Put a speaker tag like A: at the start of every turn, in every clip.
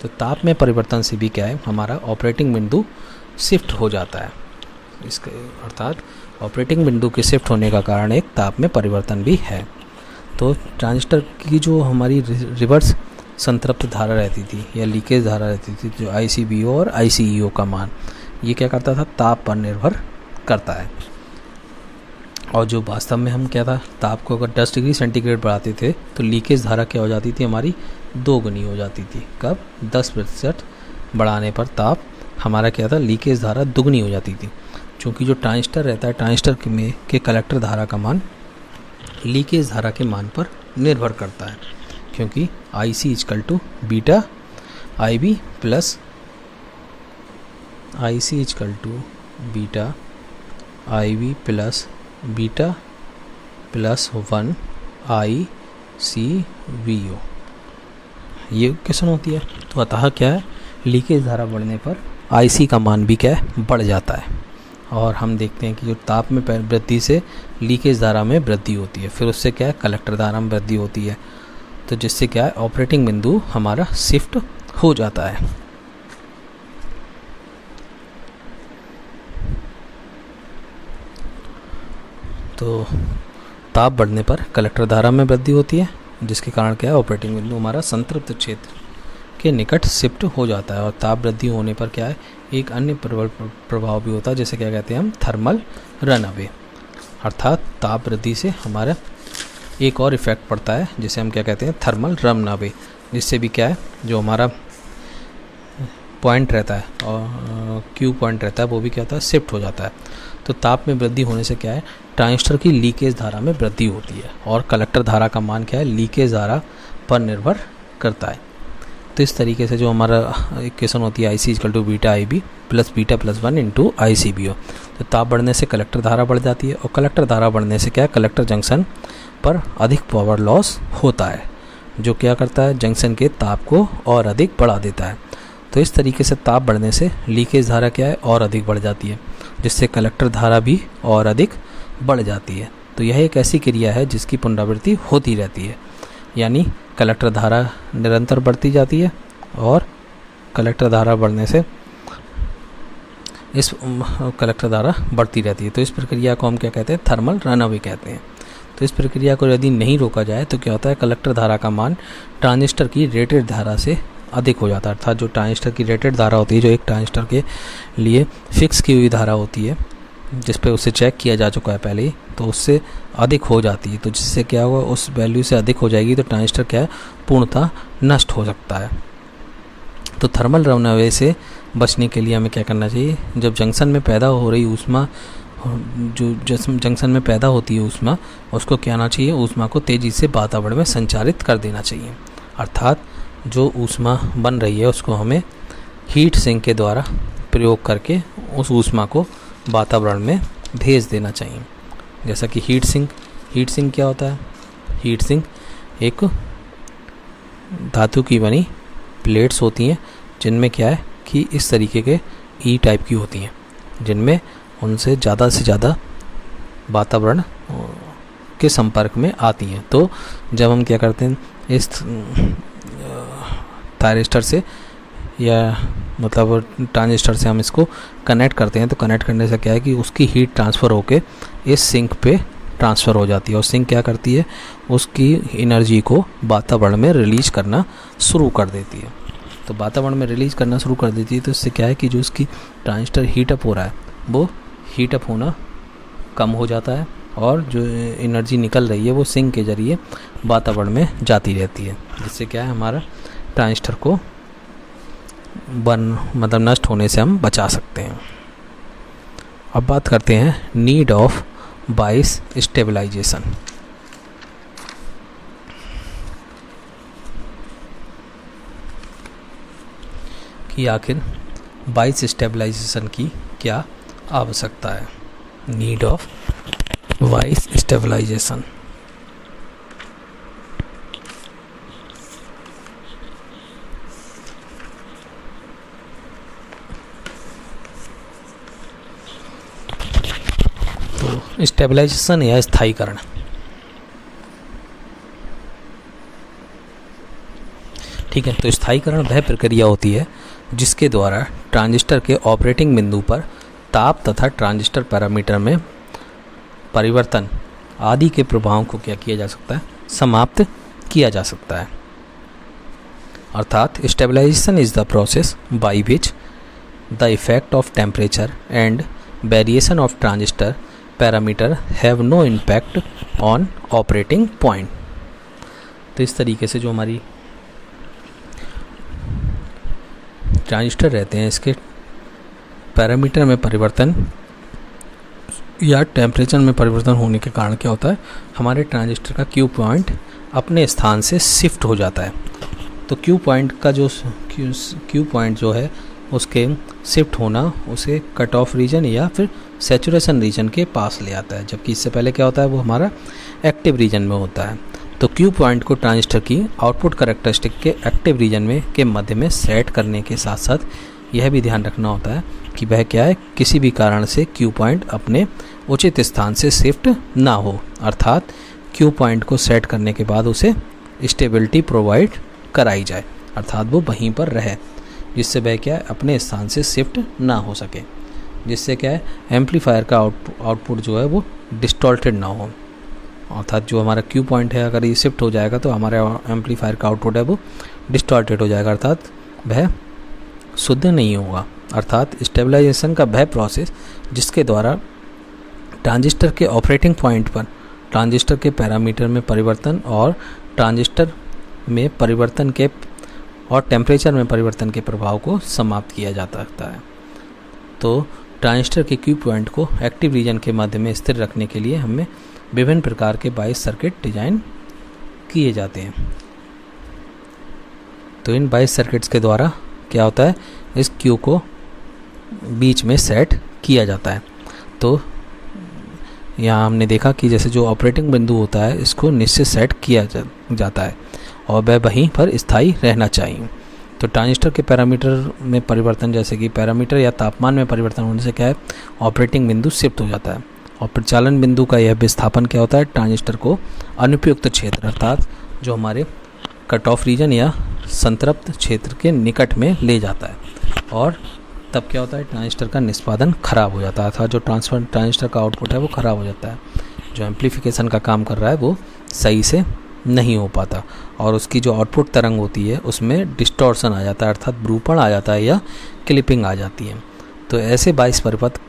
A: तो ताप में परिवर्तन से भी क्या है, हमारा ऑपरेटिंग बिंदु शिफ्ट हो जाता है। इसके अर्थात ऑपरेटिंग बिंदु के शिफ्ट होने का कारण एक ताप में परिवर्तन भी है। तो ट्रांजिस्टर की जो हमारी रिवर्स संतृप्त धारा रहती थी या लीकेज धारा रहती थी, जो ICVO और ICEO का मान, ये क्या करता था, ताप पर निर्भर करता है। और जो वास्तव में हम क्या था, ताप को अगर 10 डिग्री सेंटीग्रेड बढ़ाते थे तो लीकेज धारा क्या हो जाती थी, हमारी 2 गुनी हो जाती थी। कब? 10% बढ़ाने पर ताप हमारा क्या था, लीकेज धारा दुगनी हो जाती थी। क्योंकि जो ट्रांजिस्टर रहता है, ट्रांजिस्टर के कलेक्टर धारा का मान लीकेज धारा के मान पर निर्भर करता है, क्योंकि IC equal to beta IB plus IC equal to beta IB plus beta plus 1 ICVO, ये क्वेश्चन होती है। तो अतः क्या है, लीकेज धारा बढ़ने पर IC का मान भी क्या है, बढ़ जाता है। और हम देखते हैं कि जो ताप में वृद्धि से लीकेज धारा में वृद्धि होती है, फिर उससे क्या है, कलेक्टर धारा में वृद्धि होती है। तो जिससे क्या है, ऑपरेटिंग बिंदु हमारा शिफ्ट हो जाता है। तो ताप बढ़ने पर कलेक्टर धारा में वृद्धि होती है, जिसके कारण क्या है, ऑपरेटिंग बिंदु हमारा संतृप्त क्षेत्र के निकट शिफ्ट हो जाता है। और ताप वृद्धि होने पर क्या है, एक अन्य प्रभाव भी होता है, जैसे क्या कहते हैं हम, थर्मल रन अवे। अर्थात ताप वृद्धि से हमारा एक और इफेक्ट पड़ता है, जिसे हम क्या कहते हैं, थर्मल रन अवे। जिससे भी क्या है, जो हमारा पॉइंट रहता है और क्यू पॉइंट रहता है, वो भी क्या होता है, शिफ्ट हो जाता है। तो ताप में वृद्धि होने से क्या है, ट्रांजिस्टर की लीकेज धारा में वृद्धि होती है, और कलेक्टर धारा का मान क्या है, लीकेज धारा पर निर्भर करता है। तो इस तरीके से जो हमारा इक्वेशन होती है, IC equal to beta IB plus beta plus 1 into ICVO। तो ताप बढ़ने से कलेक्टर धारा बढ़ जाती है, और कलेक्टर धारा बढ़ने से क्या है, कलेक्टर जंक्शन पर अधिक पावर लॉस होता है, जो क्या करता है, जंक्शन के ताप को और अधिक बढ़ा देता है। तो इस तरीके से ताप बढ़ने से लीकेज धारा क्या है, और अधिक बढ़ जाती है, जिससे कलेक्टर धारा भी और अधिक बढ़ जाती है। तो यह एक ऐसी क्रिया है जिसकी पुनरावृत्ति होती रहती है, यानी कलेक्टर धारा निरंतर बढ़ती जाती है, और कलेक्टर धारा बढ़ने से इस कलेक्टर धारा बढ़ती रहती है। तो इस प्रक्रिया को हम क्या कहते हैं, थर्मल रन अवे कहते हैं। तो इस प्रक्रिया को यदि नहीं रोका जाए तो क्या होता है, कलेक्टर धारा का मान ट्रांजिस्टर की रेटेड धारा से अधिक हो जाता है। अर्थात जो ट्रांजिस्टर की रेटेड धारा होती है, जो एक ट्रांजिस्टर के लिए फिक्स की हुई धारा होती है, जिस पे उसे चेक किया जा चुका है पहले ही, तो उससे अधिक हो जाती है। तो जिससे क्या होगा, उस वैल्यू से अधिक हो जाएगी तो ट्रांजिस्टर क्या है, पूर्णतः नष्ट हो सकता है। तो थर्मल रन अवे से बचने के लिए हमें क्या करना चाहिए, जब जंक्शन में पैदा हो रही ऊष्मा, जो जंक्शन में पैदा होती है ऊष्मा, उसको क्या आना चाहिए, ऊष्मा को तेज़ी से वातावरण में संचारित कर देना चाहिए। अर्थात जो ऊष्मा बन रही है उसको हमें हीट सिंक के द्वारा प्रयोग करके उस ऊष्मा को वातावरण में भेज देना चाहिए। जैसा कि हीट सिंक क्या होता है, हीट सिंक एक धातु की बनी प्लेट्स होती हैं, जिनमें क्या है कि इस तरीके के ई टाइप की होती हैं, जिनमें उनसे ज़्यादा से ज़्यादा वातावरण के संपर्क में आती हैं। तो जब हम क्या करते हैं, इस थायरिस्टर से या मतलब ट्रांजिस्टर से हम इसको कनेक्ट करते हैं, तो कनेक्ट करने से क्या है कि उसकी हीट ट्रांसफ़र होके इस सिंक पे ट्रांसफ़र हो जाती है, और सिंक क्या करती है, उसकी एनर्जी को वातावरण में रिलीज करना शुरू कर देती है। तो वातावरण में रिलीज करना शुरू कर देती है, तो इससे क्या है कि जो इसकी ट्रांजिस्टर हीटअप हो रहा है, वो हीटअप होना कम हो जाता है, और जो एनर्जी निकल रही है वो सिंक के ज़रिए वातावरण में जाती रहती है, जिससे क्या है, हमारा ट्रांजिस्टर को मतलब नष्ट होने से हम बचा सकते हैं। अब बात करते हैं नीड ऑफ बाइस स्टेबलाइजेशन। कि आखिर बाइस स्टेबलाइजेशन की क्या आवश्यकता है। नीड ऑफ बाइस स्टेबलाइजेशन। तो स्टेबलाइजेशन या स्थायीकरण, ठीक है। तो स्थायीकरण वह प्रक्रिया होती है जिसके द्वारा ट्रांजिस्टर के ऑपरेटिंग बिंदु पर ताप तथा ट्रांजिस्टर पैरामीटर में परिवर्तन आदि के प्रभावों को क्या किया जा सकता है, समाप्त किया जा सकता है। अर्थात stabilization is the process by which the effect of temperature and variation of transistor parameter have no impact on operating point. तो इस तरीके से जो हमारी ट्रांजिस्टर रहते हैं इसके पैरामीटर में परिवर्तन या टेम्परेचर में परिवर्तन होने के कारण क्या होता है, हमारे ट्रांजिस्टर का क्यू पॉइंट अपने स्थान से शिफ्ट हो जाता है। तो क्यू पॉइंट का जो क्यू पॉइंट जो है उसके शिफ्ट होना उसे कट ऑफ रीजन या फिर सैचुरेशन रीजन के पास ले आता है, जबकि इससे पहले क्या होता है, वो हमारा एक्टिव रीजन में होता है। तो क्यू पॉइंट को ट्रांजिस्टर की आउटपुट कैरेक्टरिस्टिक के एक्टिव रीजन में के मध्य में सेट करने के साथ साथ यह भी ध्यान रखना होता है कि वह क्या है, किसी भी कारण से क्यू पॉइंट अपने उचित स्थान से शिफ्ट ना हो। अर्थात क्यू पॉइंट को सेट करने के बाद उसे स्टेबिलिटी प्रोवाइड कराई जाए, अर्थात वो वहीं पर रहे, जिससे वह क्या है, अपने स्थान से शिफ्ट ना हो सके, जिससे क्या है, एम्पलीफायर का आउटपुट जो है वो डिस्टॉर्टेड ना हो। अर्थात जो हमारा क्यू पॉइंट है अगर ये शिफ्ट हो जाएगा तो हमारे एम्पलीफायर का आउटपुट है वो डिस्टॉर्टेड हो जाएगा, अर्थात वह शुद्ध नहीं होगा। अर्थात स्टेबलाइजेशन का वह प्रोसेस जिसके द्वारा ट्रांजिस्टर के ऑपरेटिंग पॉइंट पर ट्रांजिस्टर के पैरामीटर में परिवर्तन और ट्रांजिस्टर में परिवर्तन के और टेम्परेचर में परिवर्तन के प्रभाव को समाप्त किया जा सकता है। तो ट्रांजिस्टर के क्यू पॉइंट को एक्टिव रीजन के मध्य में स्थिर रखने के लिए हमें विभिन्न प्रकार के बायस सर्किट डिजाइन किए जाते हैं। तो इन बायस सर्किट्स के द्वारा क्या होता है, इस क्यू को बीच में सेट किया जाता है। तो यहाँ हमने देखा कि जैसे जो ऑपरेटिंग बिंदु होता है इसको निश्चित सेट किया जाता है और वह वहीं पर स्थायी रहना चाहिए। तो ट्रांजिस्टर के पैरामीटर में परिवर्तन, जैसे कि पैरामीटर या तापमान में परिवर्तन होने से क्या है, ऑपरेटिंग बिंदु शिफ्ट हो जाता है। और प्रचालन बिंदु का यह विस्थापन क्या होता है, ट्रांजिस्टर को अनुपयुक्त क्षेत्र अर्थात जो हमारे कट ऑफ रीजन या संतृप्त क्षेत्र के निकट में ले जाता है। और तब क्या होता है, ट्रांजिस्टर का निष्पादन खराब हो जाता है, अर्थात जो ट्रांजिस्टर का आउटपुट है वो ख़राब हो जाता है। जो एम्पलीफिकेशन का काम कर रहा है वो सही से नहीं हो पाता और उसकी जो आउटपुट तरंग होती है उसमें डिस्टॉर्शन आ जाता है, अर्थात विरूपण आ जाता है या क्लिपिंग आ जाती है। तो ऐसे 22 परिपथ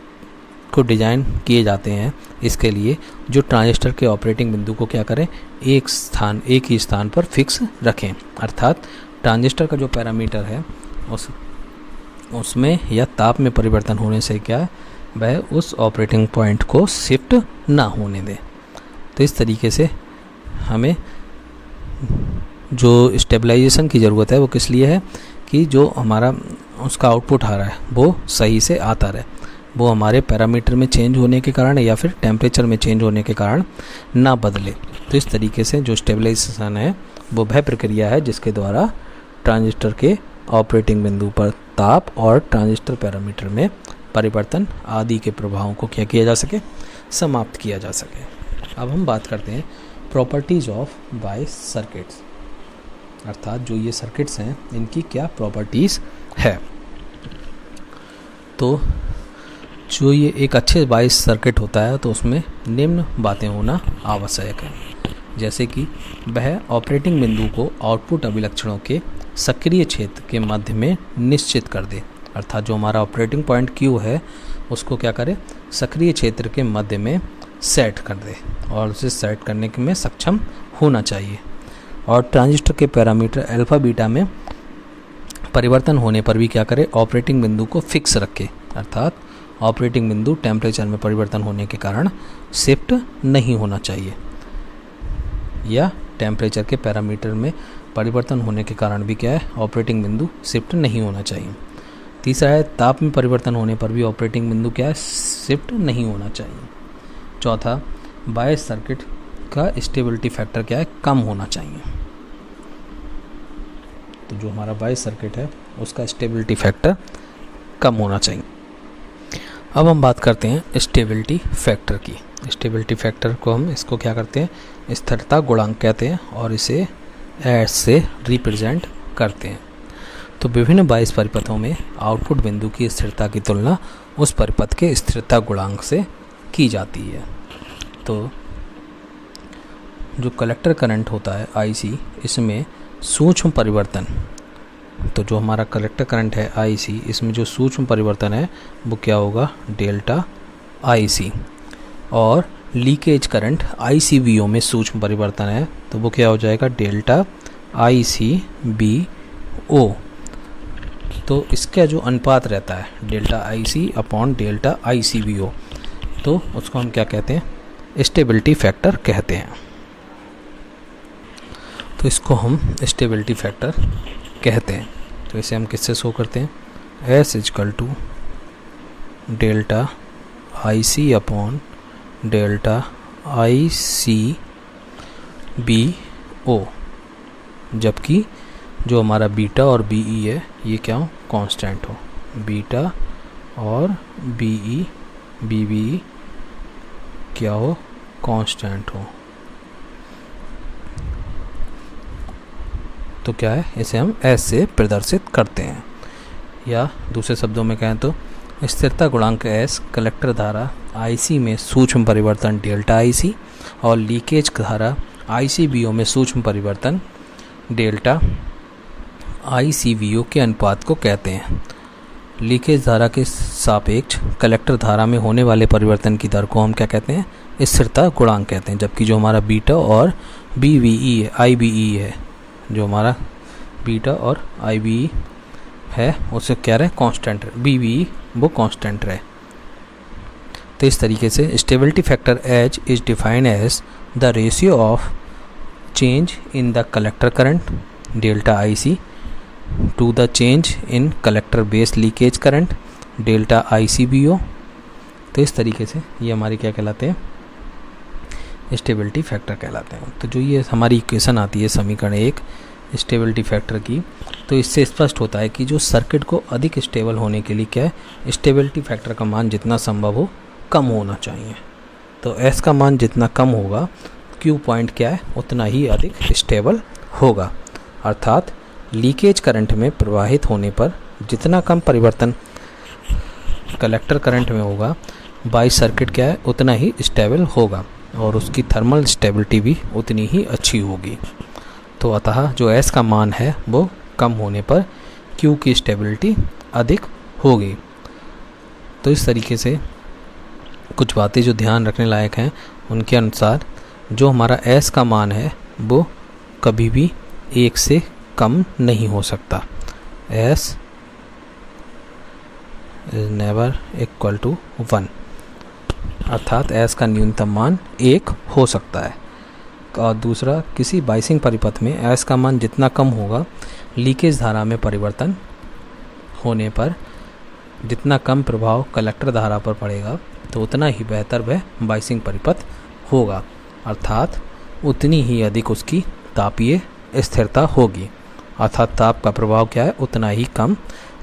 A: को डिज़ाइन किए जाते हैं इसके लिए जो ट्रांजिस्टर के ऑपरेटिंग बिंदु को क्या करें, एक ही स्थान पर फिक्स रखें। अर्थात ट्रांजिस्टर का जो पैरामीटर है उसमें या ताप में परिवर्तन होने से क्या है, वह उस ऑपरेटिंग पॉइंट को शिफ्ट ना होने दें। तो इस तरीके से हमें जो स्टेबलाइजेशन की ज़रूरत है वो किस लिए है कि जो हमारा उसका आउटपुट आ रहा है वो सही से आता रहे, वो हमारे पैरामीटर में चेंज होने के कारण या फिर टेम्परेचर में चेंज होने के कारण ना बदले। तो इस तरीके से जो स्टेबलाइजेशन है वो वह प्रक्रिया है जिसके द्वारा ट्रांजिस्टर के ऑपरेटिंग बिंदु पर ताप और ट्रांजिस्टर पैरामीटर में परिवर्तन आदि के प्रभावों को क्या किया जा सके, समाप्त किया जा सके। अब हम बात करते हैं प्रॉपर्टीज़ ऑफ बायस सर्किट्स, अर्थात जो ये सर्किट्स हैं इनकी क्या प्रॉपर्टीज़ है। तो जो ये एक अच्छे बायस सर्किट होता है तो उसमें निम्न बातें होना आवश्यक है, जैसे कि वह ऑपरेटिंग बिंदु को आउटपुट अभिलक्षणों के सक्रिय क्षेत्र के मध्य में निश्चित कर दे। अर्थात जो हमारा ऑपरेटिंग पॉइंट क्यू है उसको क्या करे, सक्रिय क्षेत्र के मध्य में सेट कर दे और उसे सेट करने में सक्षम होना चाहिए। और ट्रांजिस्टर के पैरामीटर अल्फा बीटा में परिवर्तन होने पर भी क्या करे, ऑपरेटिंग बिंदु को फिक्स रखे, अर्थात ऑपरेटिंग बिंदु टेम्परेचर में परिवर्तन होने के कारण शिफ्ट नहीं होना चाहिए या टेम्परेचर के पैरामीटर में परिवर्तन होने के कारण भी क्या है, ऑपरेटिंग बिंदु शिफ्ट नहीं होना चाहिए। तीसरा है ताप में परिवर्तन होने पर भी ऑपरेटिंग बिंदु क्या है, शिफ्ट नहीं होना चाहिए। चौथा, बायस सर्किट का स्टेबिलिटी फैक्टर क्या है, कम होना चाहिए। तो जो हमारा बायस सर्किट है उसका स्टेबिलिटी फैक्टर कम होना चाहिए। अब हम बात करते हैं स्टेबिलिटी फैक्टर की। स्टेबिलिटी फैक्टर को हम इसको क्या करते हैं, स्थिरता गुणांक कहते हैं और इसे एस से रिप्रेजेंट करते हैं। तो विभिन्न बायस परिपथों में आउटपुट बिंदु की स्थिरता की तुलना उस परिपथ के स्थिरता गुणांक से की जाती है। तो जो कलेक्टर करंट होता है IC, इसमें सूक्ष्म परिवर्तन, तो जो हमारा कलेक्टर करंट है IC, इसमें जो सूक्ष्म परिवर्तन है वो क्या होगा, डेल्टा IC। और लीकेज करंट ICVO में सूक्ष्म परिवर्तन है तो वो क्या हो जाएगा, डेल्टा ICBO। तो इसका जो अनुपात रहता है delta IC upon delta ICVO, तो उसको हम क्या कहते हैं, स्टेबिलिटी फैक्टर कहते हैं। तो इसको हम स्टेबिलिटी फैक्टर कहते हैं। तो इसे हम किससे शो करते हैं, S = delta IC upon delta ICBO, जबकि जो हमारा बीटा और BE है ये क्या हो, कांस्टेंट हो, बीटा और BE क्या हो, कांस्टेंट हो। तो क्या है, इसे हम S से प्रदर्शित करते हैं, या दूसरे शब्दों में कहें तो स्थिरता गुणांक S कलेक्टर धारा IC में सूक्ष्म परिवर्तन डेल्टा IC और लीकेज धारा ICBO में सूक्ष्म परिवर्तन डेल्टा ICVO के अनुपात को कहते हैं। लीकेज धारा के सापेक्ष कलेक्टर धारा में होने वाले परिवर्तन की दर को हम क्या कहते हैं, स्थिरता गुणांक कहते हैं। जबकि जो हमारा बीटा और IBE है, जो हमारा बीटा और IBE है उसे क्या रहे, कांस्टेंट रहे, BBE वो कांस्टेंट रहे। तो इस तरीके से stability factor H is defined as the ratio of change in the collector current delta IC to the change in collector base leakage current delta ICBO। तो इस तरीके से ये हमारी क्या कहलाते हैं, स्टेबिलिटी फैक्टर कहलाते हैं। तो जो ये हमारी इक्वेशन आती है समीकरण 1 स्टेबिलिटी फैक्टर की, तो इससे स्पष्ट होता है कि जो सर्किट को अधिक स्टेबल होने के लिए क्या है, स्टेबिलिटी फैक्टर का मान जितना संभव हो कम होना चाहिए। तो S का मान जितना कम होगा, Q पॉइंट क्या है उतना ही अधिक स्टेबल होगा। अर्थात लीकेज करंट में प्रवाहित होने पर जितना कम परिवर्तन कलेक्टर करंट में होगा, बाई सर्किट क्या है उतना ही स्टेबल होगा और उसकी थर्मल स्टेबिलिटी भी उतनी ही अच्छी होगी। तो अतः जो S का मान है वो कम होने पर Q की स्टेबिलिटी अधिक होगी। तो इस तरीके से कुछ बातें जो ध्यान रखने लायक हैं, उनके अनुसार जो हमारा S का मान है वो कभी भी 1 से कम नहीं हो सकता। S is never equal to 1, अर्थात S का न्यूनतम मान 1 हो सकता है। और दूसरा, किसी बाइसिंग परिपथ में S का मान जितना कम होगा, लीकेज धारा में परिवर्तन होने पर जितना कम प्रभाव कलेक्टर धारा पर पड़ेगा तो उतना ही बेहतर वह बाइसिंग परिपथ होगा, अर्थात उतनी ही अधिक उसकी तापीय स्थिरता होगी। अर्थात ताप का प्रभाव क्या है उतना ही कम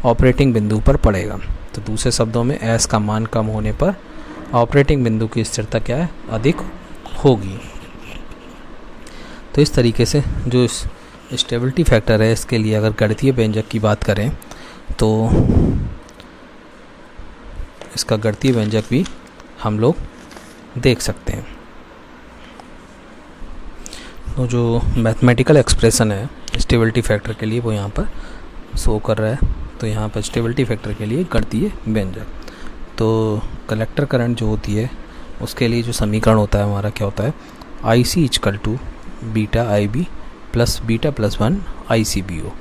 A: ऑपरेटिंग बिंदु पर पड़ेगा। तो दूसरे शब्दों में S का मान कम होने पर ऑपरेटिंग बिंदु की स्थिरता क्या है, अधिक होगी। तो इस तरीके से जो स्टेबिलिटी फैक्टर है, इसके लिए अगर गणितीय व्यंजक की बात करें तो इसका गणितीय व्यंजक भी हम लोग देख सकते हैं। तो जो मैथमेटिकल एक्सप्रेशन है स्टेबिलिटी फैक्टर के लिए वो यहाँ पर शो कर रहा है। तो यहाँ पर स्टेबिलिटी फैक्टर के लिए गणितीय व्यंजक, तो कलेक्टर करंट जो होती है उसके लिए जो समीकरण होता है हमारा क्या होता है, IC equal to beta IB plus beta plus 1 ICBO।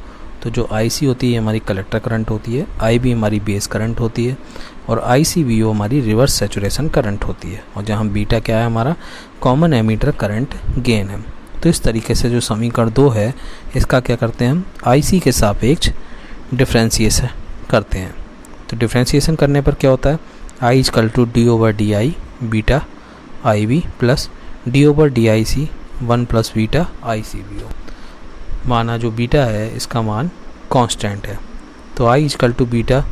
A: तो जो IC होती है हमारी कलेक्टर करंट होती है, IB हमारी बेस करंट होती है और ICBO हमारी रिवर्स सैचुरेशन करंट होती है, और जहाँ बीटा क्या है हमारा कॉमन एमीटर करंट गेन है। तो इस तरीके से जो समीकरण 2 है इसका क्या करते हैं हम IC के सापेक्ष डिफ्रेंशिएशन करते हैं। तो डिफ्रेंशिएशन करने पर क्या होता है, I equal to d/di beta IB plus d/dic 1 plus beta ICBO। माना जो बीटा है इसका मान कांस्टेंट है, तो I equal to beta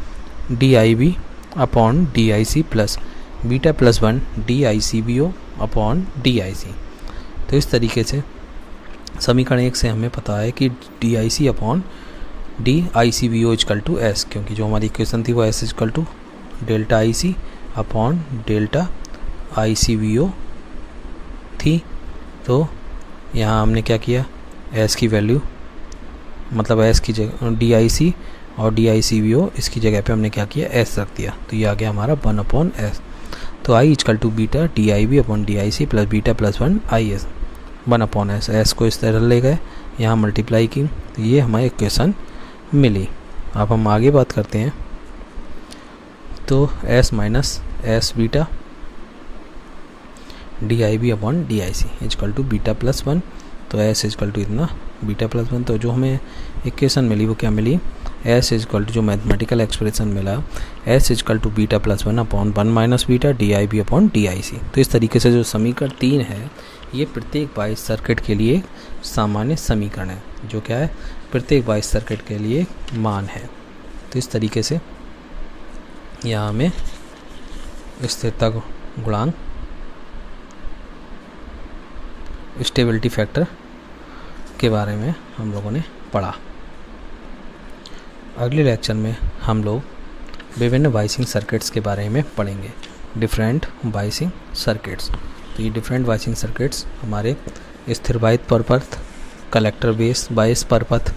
A: DIB upon DIC plus beta plus 1 DICBO upon DIC। तो इस तरीके से समीकरण 1 से हमें पता है कि DIC upon D I C V O equal to S, क्योंकि जो हमारी इक्वेशन थी वो S equal to delta I C upon delta I C V O थी। तो यहाँ हमने क्या किया, एस की वैल्यू मतलब एस की जगह डी आई सी और डी आई सी वी ओ, इसकी जगह पे हमने क्या किया, एस रख दिया। तो ये आ गया हमारा 1 अपॉन एस। तो I equal to beta D I B upon D I C plus beta plus 1 I S 1 upon S. S को इस तरह ले गए, यहाँ मल्टीप्लाई की, तो ये हमारी इक्वेशन मिली। अब हम आगे बात करते हैं। तो S minus S beta D I B upon D I C equal to beta plus 1। तो एस इजकल टू इतना बीटा प्लस 1। तो जो हमें इक्वेशन मिली वो क्या मिली, एस इजकल टू जो मैथमेटिकल एक्सप्रेशन मिला, S equal to beta plus 1 upon 1 minus beta D I B upon D I C. तो इस तरीके से जो समीकरण 3 है ये प्रत्येक बाइस सर्किट के लिए सामान्य समीकरण है, जो क्या है, प्रत्येक बाइस सर्किट के लिए मान है। तो इस तरीके से यहाँ हमें स्थिरता गुणांक, स्टेबिलिटी फैक्टर के बारे में हम लोगों ने पढ़ा। अगले लेक्चर में हम लोग विभिन्न बाइसिंग सर्किट्स के बारे में पढ़ेंगे, डिफरेंट बाइसिंग सर्किट्स। तो ये डिफरेंट बाइसिंग सर्किट्स हमारे स्थिर बाइस परिपथ, कलेक्टर बेस बाइस परिपथ,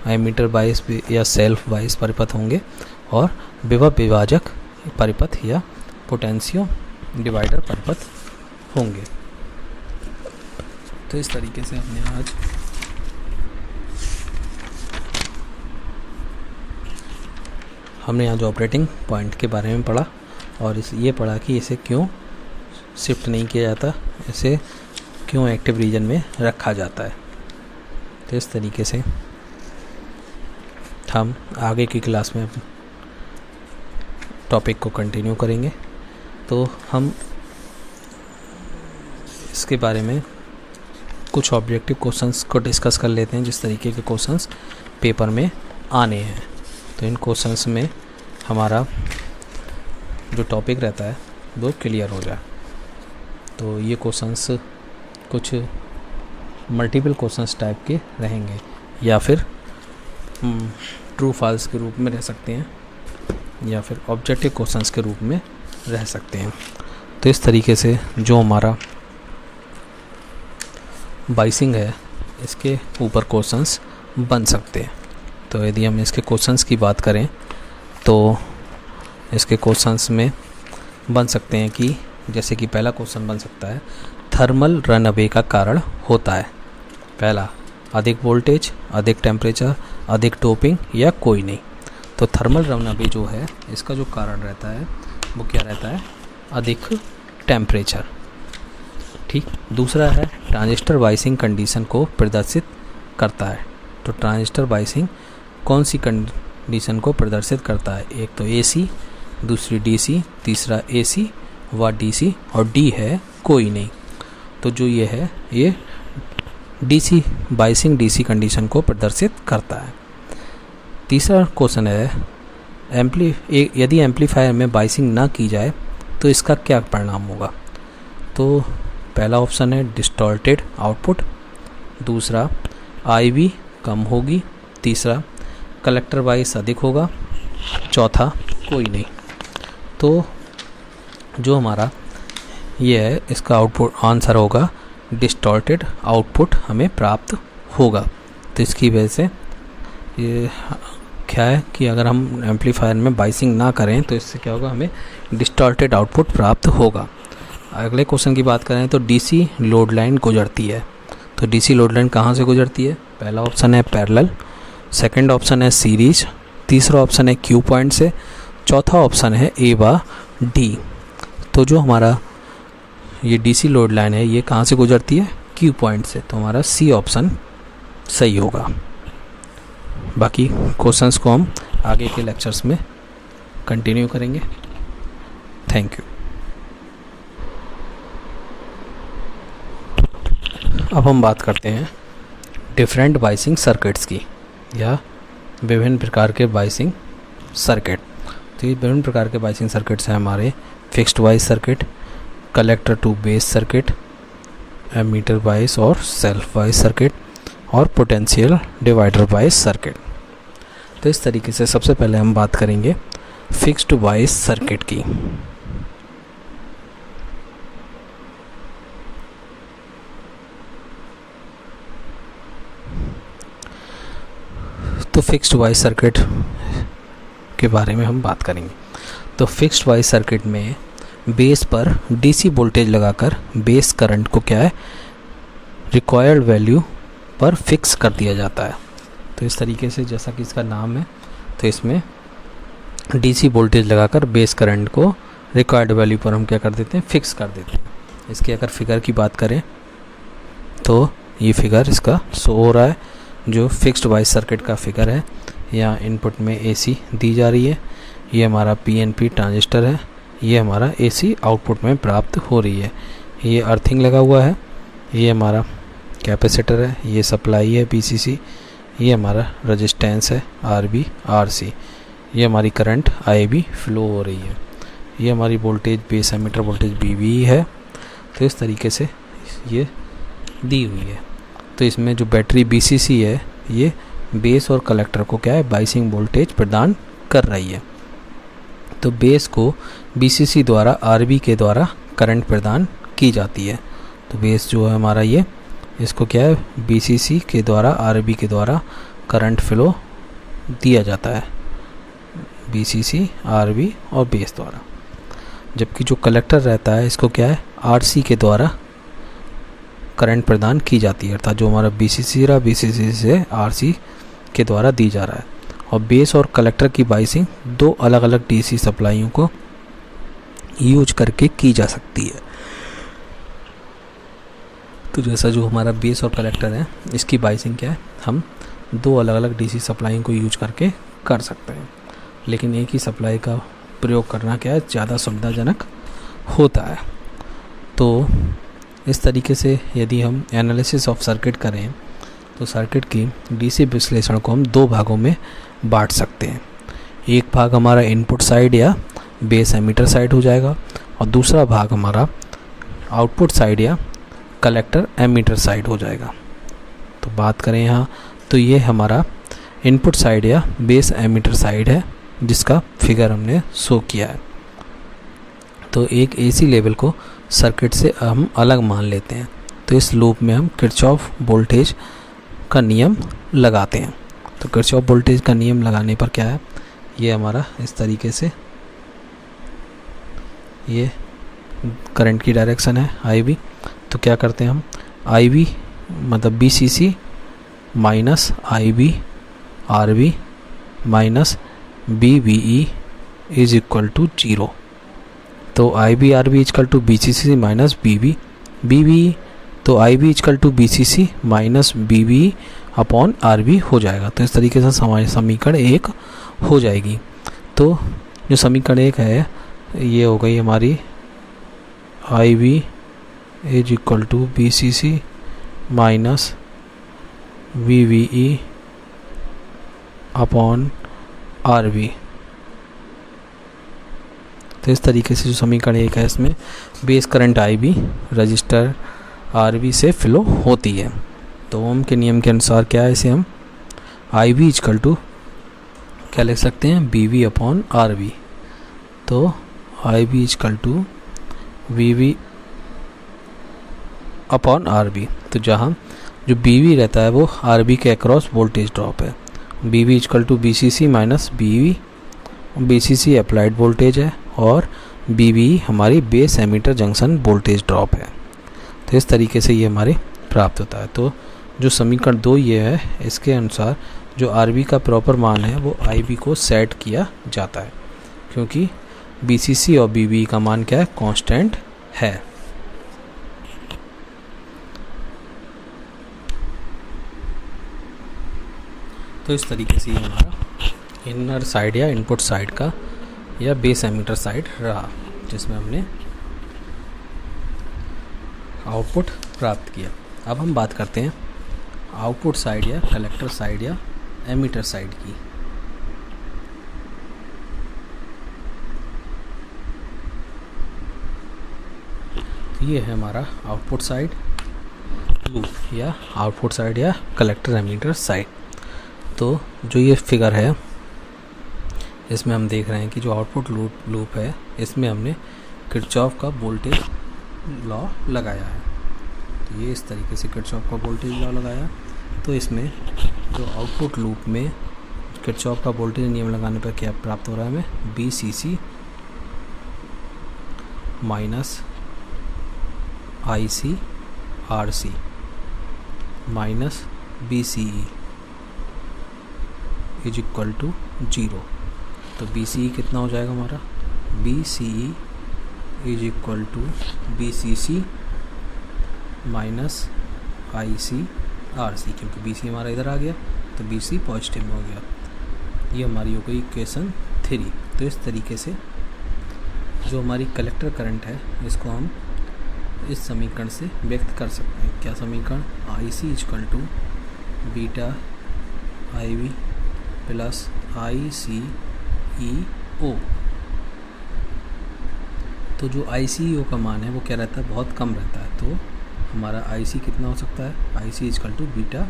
A: एमीटर बाइस या सेल्फ बाइस परिपथ होंगे, और विभव विभाजक परिपथ या पोटेंशियो डिवाइडर परिपथ होंगे। तो इस तरीके से हमने आज ऑपरेटिंग पॉइंट के बारे में पढ़ा, और ये पढ़ा कि इसे क्यों शिफ्ट नहीं किया जाता, इसे क्यों एक्टिव रीजन में रखा जाता है। तो इस तरीके से हम आगे की क्लास में टॉपिक को कंटिन्यू करेंगे। तो हम इसके बारे में कुछ ऑब्जेक्टिव क्वेश्चंस को डिस्कस कर लेते हैं, जिस तरीके के क्वेश्चंस पेपर में आने हैं। तो इन क्वेश्चंस में हमारा जो टॉपिक रहता है वो क्लियर हो जाए। तो ये क्वेश्चंस कुछ मल्टीपल क्वेश्चंस टाइप के रहेंगे, या फिर ट्रू फॉल्स के रूप में रह सकते हैं, या फिर ऑब्जेक्टिव क्वेश्चंस के रूप में रह सकते हैं। तो इस तरीके से जो हमारा बाइसिंग है इसके ऊपर क्वेश्चंस बन सकते हैं। तो यदि हम इसके क्वेश्चंस की बात करें तो इसके क्वेश्चंस में बन सकते हैं कि जैसे कि पहला क्वेश्चन बन सकता है, थर्मल रन अवे का कारण होता है। पहला, अधिक वोल्टेज, अधिक टेम्परेचर, अधिक डोपिंग या कोई नहीं। तो थर्मल रन अवे जो है इसका जो कारण रहता है वो क्या रहता है, अधिक टेम्परेचर। ठीक। दूसरा है, ट्रांजिस्टर बाइसिंग कंडीशन को प्रदर्शित करता है। तो ट्रांजिस्टर बाइसिंग कौन सी कंडीशन को प्रदर्शित करता है, एक तो एसी, दूसरी डीसी, तीसरा एसी व डीसी, और डी है कोई नहीं। तो जो ये है ये डीसी बाइसिंग डीसी कंडीशन को प्रदर्शित करता है। तीसरा क्वेश्चन है, यदि एम्पलीफायर में बाइसिंग ना की जाए तो इसका क्या परिणाम होगा। तो पहला ऑप्शन है डिस्टॉर्टेड आउटपुट, दूसरा आईवी कम होगी, तीसरा कलेक्टर बाइस अधिक होगा, चौथा कोई नहीं। तो जो हमारा ये है इसका आउटपुट आंसर होगा डिस्टॉर्टेड आउटपुट हमें प्राप्त होगा। तो इसकी वजह से ये क्या है कि अगर हम एम्पलीफायर में बाइसिंग ना करें तो इससे क्या होगा, हमें डिस्टॉर्टेड आउटपुट प्राप्त होगा। अगले क्वेश्चन की बात करें तो डीसी लोड लाइन गुजरती है। तो डीसी लोड लाइन कहाँ से गुजरती है, पहला ऑप्शन है पैरेलल, सेकंड ऑप्शन है सीरीज, तीसरा ऑप्शन है क्यू पॉइंट से, चौथा ऑप्शन है ए व डी। तो जो हमारा ये डीसी लोड लाइन है ये कहाँ से गुजरती है, क्यू पॉइंट से। तो हमारा सी ऑप्शन सही होगा। बाकी क्वेश्चंस को हम आगे के लेक्चर्स में कंटिन्यू करेंगे। Thank you. अब हम बात करते हैं डिफरेंट बाइसिंग सर्किट्स की, या विभिन्न प्रकार के बाइसिंग सर्किट। तो ये विभिन्न प्रकार के बाइसिंग सर्किट्स हैं हमारे, fixed bias circuit, collector to base circuit, emitter bias और सेल्फ बाइस सर्किट, और पोटेंशियल डिवाइडर बाइस सर्किट। तो इस तरीके से सबसे पहले हम बात करेंगे फिक्स्ड वॉइस सर्किट की। तो फिक्स्ड वॉइस सर्किट के बारे में हम बात करेंगे। तो फिक्स्ड वॉइस सर्किट में बेस पर डीसी वोल्टेज लगाकर बेस करंट को क्या है, रिक्वायर्ड वैल्यू पर फिक्स कर दिया जाता है। तो इस तरीके से जैसा कि इसका नाम है, तो इसमें डीसी वोल्टेज लगाकर बेस करंट को रिक्वायर्ड वैल्यू पर हम क्या कर देते हैं, फिक्स कर देते हैं। इसकी अगर फिगर की बात करें तो ये फिगर इसका शो हो रहा है, जो फिक्स्ड वॉइस सर्किट का फिगर है। यहाँ इनपुट में एसी दी जा रही है, ये हमारा पीएनपी ट्रांजिस्टर है, ये हमारा एसी आउटपुट में प्राप्त हो रही है। ये अर्थिंग लगा हुआ है, ये हमारा कैपेसिटर है, ये सप्लाई है पीसीसी, ये हमारा रेजिस्टेंस है आरबी आरसी, ये हमारी करंट आईबी फ्लो हो रही है, ये हमारी वोल्टेज बेस एमीटर वोल्टेज बीवी है। तो इस तरीके से ये दी हुई है। तो इसमें जो बैटरी बीसीसी है, ये बेस और कलेक्टर को क्या है, बाइसिंग वोल्टेज प्रदान कर रही है। तो बेस को बीसीसी द्वारा आरबी के द्वारा करंट प्रदान की जाती है। तो बेस जो है हमारा ये, इसको क्या है, बीसीसी के द्वारा आरबी के द्वारा करंट फ्लो दिया जाता है, बीसीसी आरबी और बेस द्वारा। जबकि जो कलेक्टर रहता है, इसको क्या है, आरसी के द्वारा करंट प्रदान की जाती है, अर्थात जो हमारा बीसीसी रहा, बीसीसी से आरसी के द्वारा दी जा रहा है। और बेस और कलेक्टर की बाइसिंग दो अलग अलग डीसी सप्लाइयों को यूज करके की जा सकती है। तो जैसा जो हमारा बेस और कलेक्टर है, इसकी बाइसिंग क्या है, हम दो अलग अलग डीसी सप्लाइयों को यूज करके कर सकते हैं। लेकिन एक ही सप्लाई का प्रयोग करना क्या है, ज़्यादा सुविधाजनक होता है। तो इस तरीके से यदि हम एनालिसिस ऑफ सर्किट करें तो सर्किट की डीसी विश्लेषण को हम दो भागों में बांट सकते हैं। एक भाग हमारा इनपुट साइड या बेस एमीटर साइड हो जाएगा, और दूसरा भाग हमारा आउटपुट साइड या कलेक्टर एमीटर साइड हो जाएगा। तो बात करें यहाँ, तो ये हमारा इनपुट साइड या बेस एमीटर साइड है, जिसका फिगर हमने शो किया है। तो एक एसी लेवल को सर्किट से हम अलग मान लेते हैं। तो इस लूप में हम किरचॉफ वोल्टेज का नियम लगाते हैं। तो किरचॉफ वोल्टेज का नियम लगाने पर क्या है, ये हमारा इस तरीके से ये करंट की डायरेक्शन है आईवी। तो क्या करते हैं हम, आईवी मतलब BCC minus IV RB minus BVE is equal to 0। तो I B R B equal to B C C minus B B B B, तो I B equal to B C C minus B B upon R B हो जाएगा। तो इस तरीके से हमारी समीकरण 1 हो जाएगी। तो जो समीकरण 1 है, ये हो गई हमारी I B is equal to B C C minus V V E upon R B. तो इस तरीके से जो समीकरण 1 है, इसमें base current I B register R B से फ्लो होती है। तो ओम के नियम के अनुसार क्या है, इसे हम आई बी इजकल टू क्या लिख सकते हैं, B V upon R B. तो I B equal to V V upon R B. तो जहाँ जो बी वी रहता है वो आर बी के अक्रॉस वोल्टेज ड्रॉप है। B V equal to B C C minus B V, B C C applied voltage है और बी वी हमारी base emitter junction voltage drop है। तो इस तरीके से ये हमारे प्राप्त होता है। तो जो समीकरण 2 ये है, इसके अनुसार जो आर बी का प्रॉपर मान है वो आई बी को सेट किया जाता है, क्योंकि बी सी सी और बी वी का मान क्या है, कांस्टेंट है। तो इस तरीके से ये हमारा इनर साइड या इनपुट साइड का या बेस एमीटर साइड रहा, जिसमें हमने आउटपुट प्राप्त किया। अब हम बात करते हैं आउटपुट साइड या कलेक्टर साइड या एमीटर साइड की। तो ये है हमारा आउटपुट साइड लूप या आउटपुट साइड या कलेक्टर एमीटर साइड। तो जो ये फिगर है इसमें हम देख रहे हैं कि जो आउटपुट लूप है इसमें हमने किरचॉफ का वोल्टेज लॉ लगाया है। तो ये इस तरीके से किरचॉफ का वोल्टेज लॉ लगाया। तो इसमें जो आउटपुट लूप में किरचॉफ का वोल्टेज नियम लगाने पर क्या प्राप्त हो रहा है हमें, BCC minus ICRC minus BCE is equal to 0। तो BCE कितना हो जाएगा हमारा, BCE is equal to BCC minus ICRC, क्योंकि BC हमारा इधर आ गया तो BC पॉजिटिव में हो गया। ये हमारी हो गई इक्वेशन 3। तो इस तरीके से जो हमारी कलेक्टर करंट है इसको हम इस समीकरण से व्यक्त कर सकते हैं। क्या समीकरण, IC equal to beta IB plus ICEO। तो जो ICEO का मान है वो क्या रहता है, बहुत कम रहता है। तो हमारा IC कितना हो सकता है, IC equal to beta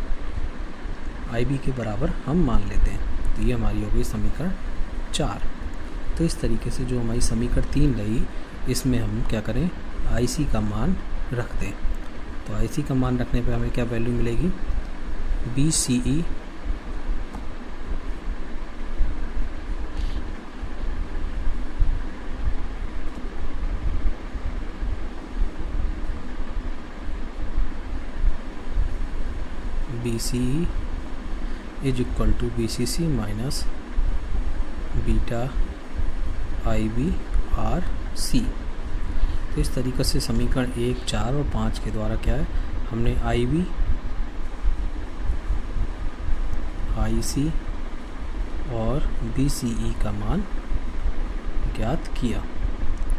A: IB के बराबर हम मान लेते हैं। तो ये हमारी हो गई समीकरण 4। तो इस तरीके से जो हमारी समीकरण 3 रही इसमें हम क्या करें, IC का मान रख दें। तो IC का मान रखने पे हमें क्या वैल्यू मिलेगी, BCE is equal to BCC minus beta IBRC। तो इस तरीके से समीकरण 1, 4 और 5 के द्वारा क्या है, हमने IB, IC और BCE का मान ज्ञात किया,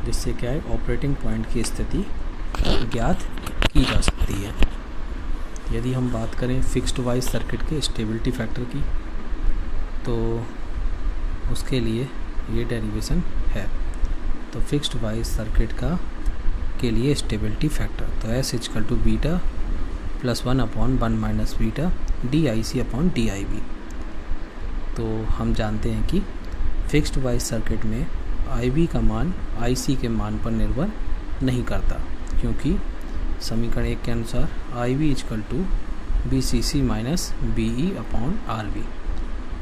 A: जिससे क्या है ऑपरेटिंग पॉइंट की स्थिति ज्ञात की जा सकती है। यदि हम बात करें फिक्स्ड वाइज सर्किट के स्टेबिलिटी फैक्टर की, तो उसके लिए ये डेरिवेशन है। तो फिक्स्ड वाइज सर्किट के लिए स्टेबिलिटी फैक्टर, तो S equal to beta plus 1/1 minus beta DIC/DIB। तो हम जानते हैं कि फिक्स्ड वाइज सर्किट में IB का मान IC के मान पर निर्भर नहीं करता, क्योंकि समीकरण 1 के अनुसार IB equal to BCC minus BE/RB।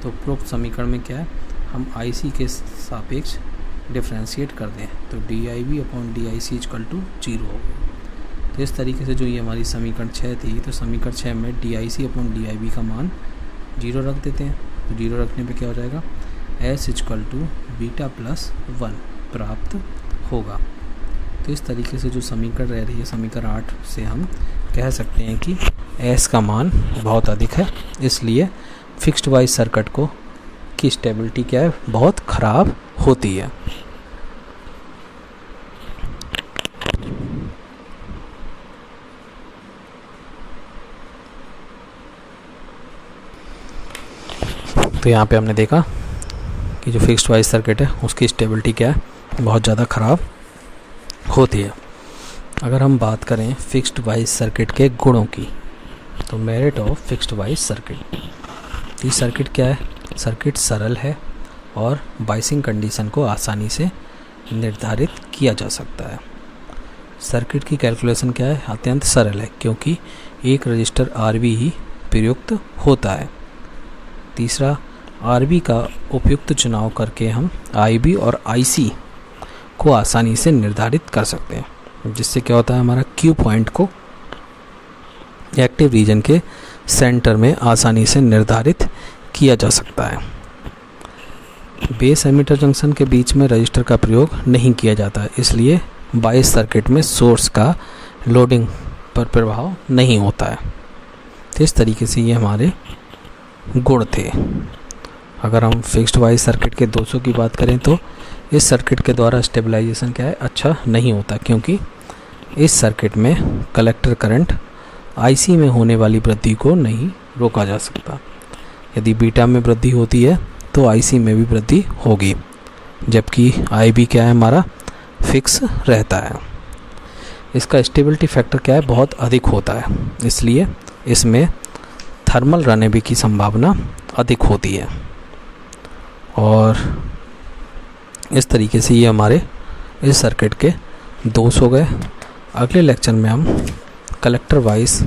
A: तो उपरोक्त समीकरण में क्या है, हम IC के सापेक्ष डिफ्रेंशिएट कर दें तो DIB/DIC इक्वल टू 0 हो गया। तो इस तरीके से जो ये हमारी समीकरण 6 थी, तो समीकरण 6 में DIC/DIB का मान 0 रख देते हैं। तो 0 रखने पे क्या हो जाएगा, S equal to beta plus 1 प्राप्त होगा। तो इस तरीके से जो समीकरण रह रही है, समीकरण 8 से हम कह सकते हैं कि S का मान बहुत अधिक है, इसलिए फिक्स्ड वाइज सर्किट की स्टेबिलिटी क्या है, बहुत ख़राब होती है। तो यहाँ पे हमने देखा कि जो फिक्स्ड वाइज सर्किट है उसकी स्टेबिलिटी क्या है, बहुत ज़्यादा ख़राब होती है। अगर हम बात करें फिक्स्ड वाइज सर्किट के गुणों की, तो merit of fixed bias circuit, ये सर्किट क्या है, सर्किट सरल है और बाइसिंग कंडीशन को आसानी से निर्धारित किया जा सकता है। सर्किट की कैलकुलेशन क्या है, अत्यंत सरल है, क्योंकि एक रजिस्टर RB ही प्रयुक्त होता है। तीसरा, RB का उपयुक्त चुनाव करके हम IB और IC को आसानी से निर्धारित कर सकते हैं, जिससे क्या होता है, हमारा Q पॉइंट को एक्टिव रीजन के सेंटर में आसानी से निर्धारित किया जा सकता है। बेस एमिटर जंक्शन के बीच में रजिस्टर का प्रयोग नहीं किया जाता है, इसलिए बायस सर्किट में सोर्स का लोडिंग पर प्रभाव नहीं होता है। तो इस तरीके से ये हमारे गुण थे। अगर हम फिक्स्ड वाइज सर्किट के दोषों की बात करें, तो इस सर्किट के द्वारा स्टेबलाइजेशन क्या है, अच्छा नहीं होता, क्योंकि इस सर्किट में कलेक्टर करंट IC में होने वाली वृद्धि को नहीं रोका जा सकता। यदि बीटा में वृद्धि होती है तो IC में भी वृद्धि होगी, जबकि IB क्या है, हमारा फिक्स रहता है। इसका स्टेबिलिटी फैक्टर क्या है, बहुत अधिक होता है, इसलिए इसमें थर्मल रनअवे की संभावना अधिक होती है। और इस तरीके से ये हमारे इस सर्किट के दोष हो गए। अगले लेक्चर में हम कलेक्टर वाइज